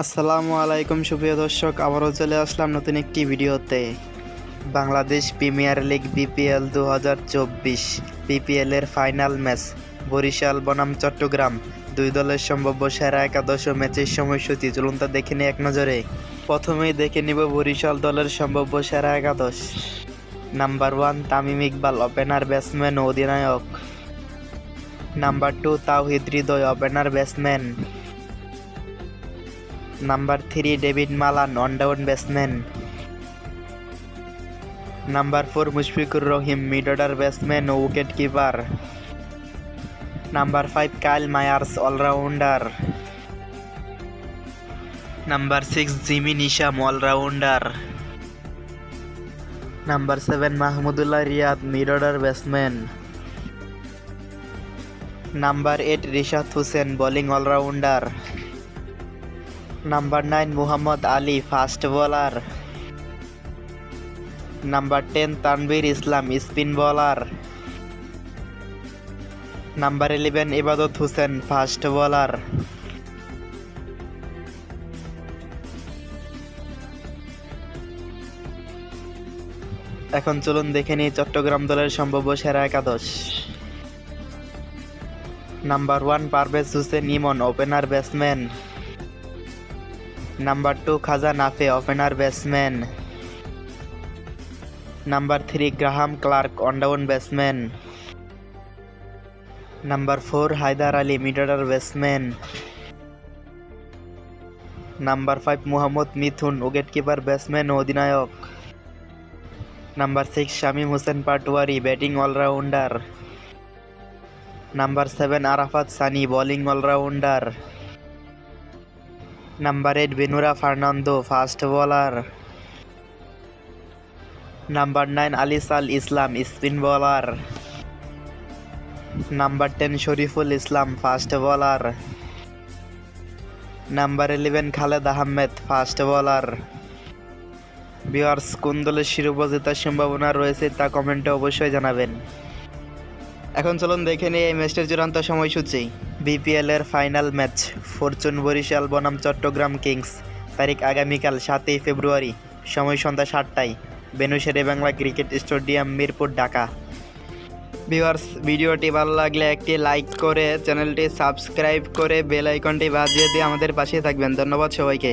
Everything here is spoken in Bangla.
আসসালামু আলাইকুম সুপ্রিয় দর্শক, আবারও চলে আসলাম নতুন একটি ভিডিওতে। Bangladesh premier league BPL 2024 BPL এর ফাইনাল ম্যাচ বরিশাল বনাম চট্টগ্রাম, দুই দলের সম্ভাব্য সেরা একাদশ ও ম্যাচের সময়সূচি চলুন তা দেখে নিই এক নজরে। প্রথমেই দেখে নিব বরিশাল দলের সম্ভাব্য সেরা একাদশ। Number 1 Tamim Iqbal, opener batsman ও অধিনায়ক। Number 2 Towhid Hridoy, opener batsman. Number 3 David Malan, on down batsman. Number 4 Mushfiqur Rahim, mid order batsman ও wicket keeper. Number 5 Kyle Mayers, all rounder. Number 6 Jimmy Neesham, all rounder. Number 7 Mahmudullah Riyad, mid order batsman. Number 8 Rishad Hossain, bowling all rounder. Number 9 Mohammad Ali, fast bowler. Number 10 Tanvir Islam, spin bowler. Number 11 ইবাদত হোসেন, ফাস্ট বোলার। এখন চলুন দেখে নিই চট্টগ্রাম দলের সম্ভাব্য সেরা একাদশ। Number 1 Parvez Hossain Emon, opener batsman. Number 2 Khawaja Nafay, opener batsman. Number 3 Graham Clarke, on down batsman. Number 4 Haider Ali, mid order batsman. Number 5 Mohammad Mithun, wicket keeper batsman ও অধিনায়ক। Number 6 Shamim Hossain Patwari, batting all rounder. Number 7 Arafat Sunny, bowling all rounder. Number 8 Binura Fernando, fast bowler. Number 9 Alis Al Islam, spin bowler. Number 10 Shoriful Islam, fast bowler. Number 11 Khaled Ahmed, fast bowler. Viewers, কোন দলের শিরোপা জেতার সম্ভাবনা রয়েছে তা কমেন্টে অবশ্যই জানাবেন। এখন চলুন দেখে নিই এই ম্যাচটির চূড়ান্ত সময়সূচি। বিপিএল এর ফাইনাল ম্যাচ ফরচুন বরিশাল বনাম চট্টগ্রাম কিংস, তারিখ আগামীকাল 7ই ফেব্রুয়ারি, সময় সন্ধ্যা 7টায়, venue Sher e Bangla cricket stadium, Mirpur, Dhaka. Viewers, ভিডিওটি ভালো লাগলে একটি লাইক করে চ্যানেলটি সাবস্ক্রাইব করে বেল আইকনটি বাজিয়ে দিয়ে আমাদের পাশে থাকবেন। ধন্যবাদ সবাইকে।